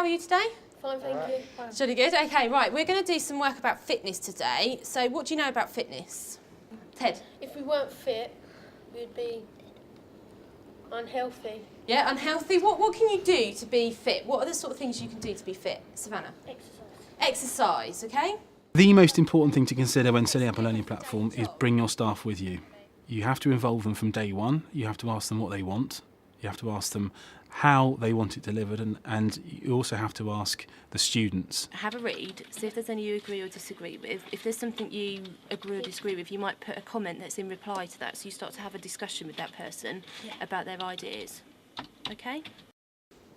how are you today? Fine, thank you. It's really good. Okay, right, we're going to do some work about fitness today. So what do you know about fitness? Ted? If we weren't fit, we'd be unhealthy. Yeah, unhealthy. What can you do to be fit? What are the sort of things you can do to be fit? Savannah? Exercise, okay? The most important thing to consider when setting up a learning platform is bring your staff with you. You have to involve them from day one. You have to ask them what they want. You have to ask them how they want it delivered, and you also have to ask the students. Have a read, see if there's any you agree or disagree with. If there's something you agree or disagree with, you might put a comment that's in reply to that, so you start to have a discussion with that person about their ideas. Okay?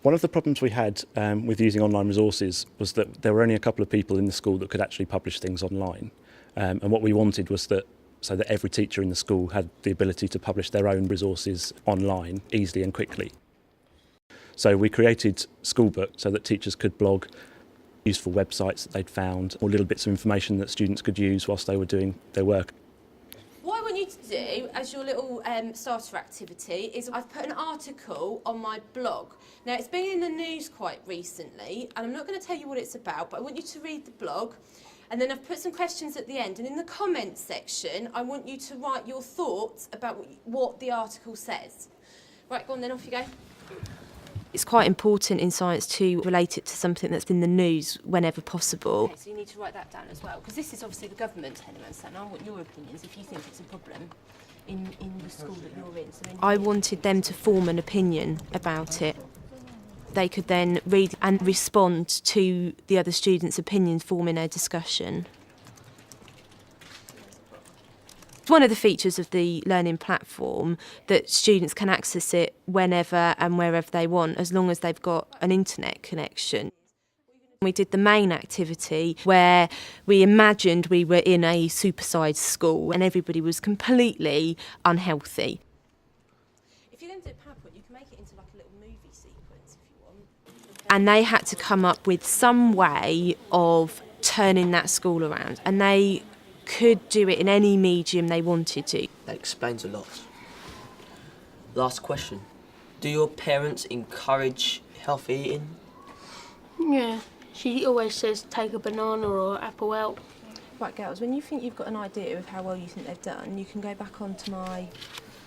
One of the problems we had with using online resources was that there were only a couple of people in the school that could actually publish things online. And what we wanted was that so that every teacher in the school had the ability to publish their own resources online easily and quickly. So we created Schoolbuk so that teachers could blog useful websites that they'd found, or little bits of information that students could use whilst they were doing their work. What I want you to do as your little starter activity is I've put an article on my blog. Now it's been in the news quite recently and I'm not going to tell you what it's about, but I want you to read the blog, and then I've put some questions at the end, and in the comments section I want you to write your thoughts about what the article says. Right, go on then, off you go. It's quite important in science to relate it to something that's in the news whenever possible. Okay, so you need to write that down as well, because this is obviously the government's element, and I want your opinions if you think it's a problem in the school that you're in. So I wanted them to form an opinion about it. They could then read and respond to the other students' opinions, forming a discussion. It's one of the features of the learning platform that students can access it whenever and wherever they want, as long as they've got an internet connection. We did the main activity where we imagined we were in a supersized school and everybody was completely unhealthy. if you're going to do a PowerPoint, you can make it into like a little movie sequence if you want. And they had to come up with some way of turning that school around, and they could do it in any medium they wanted to. That explains a lot. Last question. Do your parents encourage healthy eating? Yeah, she always says take a banana or apple out. Right, girls, when you think you've got an idea of how well you think they've done, you can go back onto my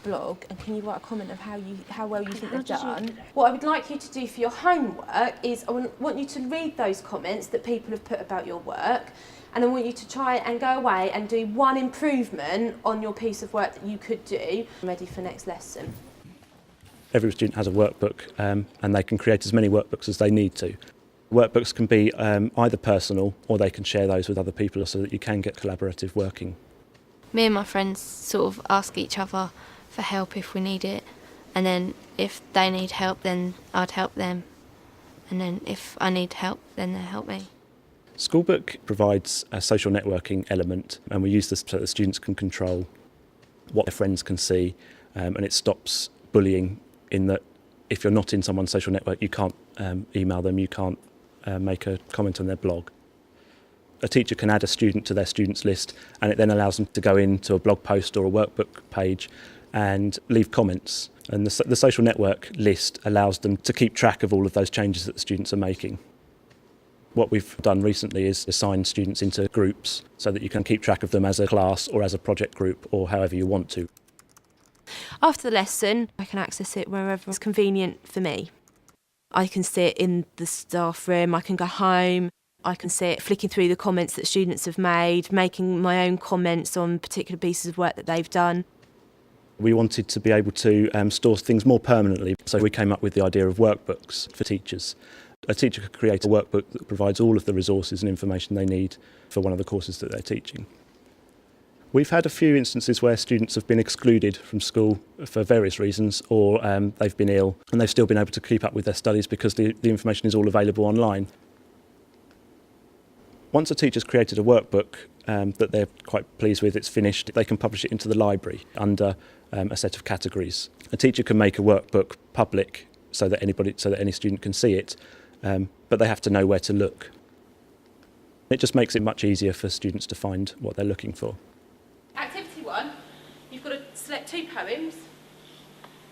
blog and can you write a comment of how well you think they've done. What I would like you to do for your homework is I want you to read those comments that people have put about your work, and I want you to try and go away and do one improvement on your piece of work that you could do. I'm ready for next lesson. Every student has a workbook and they can create as many workbooks as they need to. Workbooks can be either personal or they can share those with other people so that you can get collaborative working. Me and my friends sort of ask each other for help if we need it, and then if they need help then I'd help them, and then if I need help then they'll help me. Schoolbuk provides a social networking element, and we use this so that students can control what their friends can see, and it stops bullying in that if you're not in someone's social network you can't email them, you can't make a comment on their blog. A teacher can add a student to their students list, and it then allows them to go into a blog post or a workbook page and leave comments, and the social network list allows them to keep track of all of those changes that the students are making. What we've done recently is assign students into groups so that you can keep track of them as a class or as a project group or however you want to. After the lesson, I can access it wherever it's convenient for me. I can sit in the staff room, I can go home, I can sit flicking through the comments that students have made, making my own comments on particular pieces of work that they've done. We wanted to be able to store things more permanently, so we came up with the idea of workbooks for teachers. A teacher could create a workbook that provides all of the resources and information they need for one of the courses that they're teaching. We've had a few instances where students have been excluded from school for various reasons, or they've been ill and they've still been able to keep up with their studies because the information is all available online. Once a teacher's created a workbook that they're quite pleased with, it's finished, they can publish it into the library under a set of categories. A teacher can make a workbook public so that any student can see it, but they have to know where to look. It just makes it much easier for students to find what they're looking for. Activity 1, you've got to select 2 poems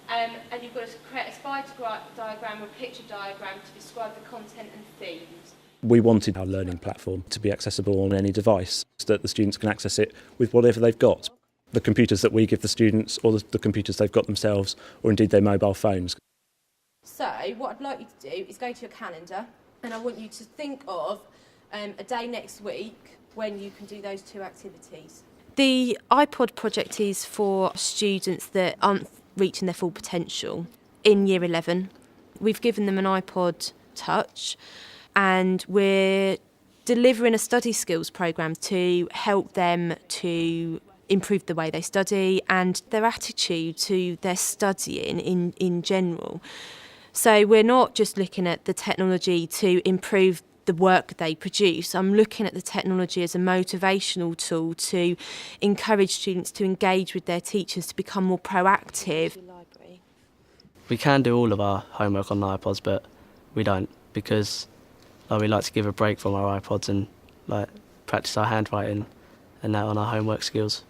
and you've got to create a spider diagram or a picture diagram to describe the content and themes. We wanted our learning platform to be accessible on any device, so that the students can access it with whatever they've got. The computers that we give the students, or the computers they've got themselves, or indeed their mobile phones. So what I'd like you to do is go to your calendar, and I want you to think of a day next week when you can do those two activities. The iPod project is for students that aren't reaching their full potential. In Year 11, we've given them an iPod Touch, and we're delivering a study skills programme to help them to improve the way they study and their attitude to their studying in general. So we're not just looking at the technology to improve the work they produce. I'm looking at the technology as a motivational tool to encourage students to engage with their teachers, to become more proactive. We can do all of our homework on the iPods, but we don't, because we like to give a break from our iPods and practice our handwriting and that on our homework skills.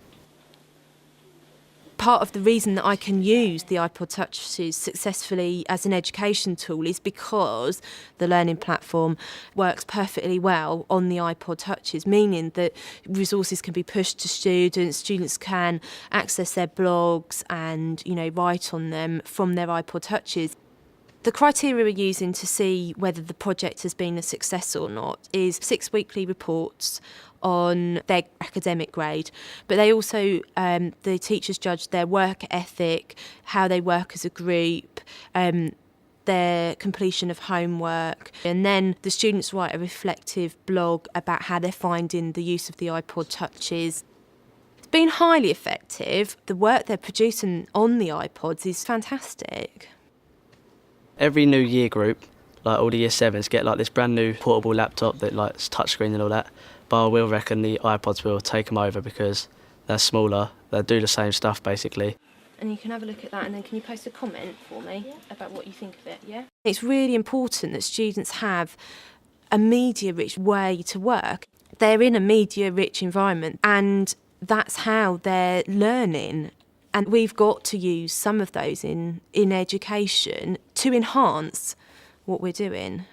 Part of the reason that I can use the iPod Touches successfully as an education tool is because the learning platform works perfectly well on the iPod Touches, meaning that resources can be pushed to students can access their blogs and write on them from their iPod Touches. The criteria we're using to see whether the project has been a success or not is 6 weekly reports on their academic grade, but they also, the teachers judge their work ethic, how they work as a group, their completion of homework, and then the students write a reflective blog about how they're finding the use of the iPod Touches. It's been highly effective. The work they're producing on the iPods is fantastic. Every new year group, all the year 7s, get this brand new portable laptop that's touchscreen and all that. But I will reckon the iPods will take them over because they're smaller, they'll do the same stuff basically. And you can have a look at that, and then can you post a comment for me about what you think of it, yeah? It's really important that students have a media-rich way to work. They're in a media-rich environment, and that's how they're learning. And we've got to use some of those in education to enhance what we're doing.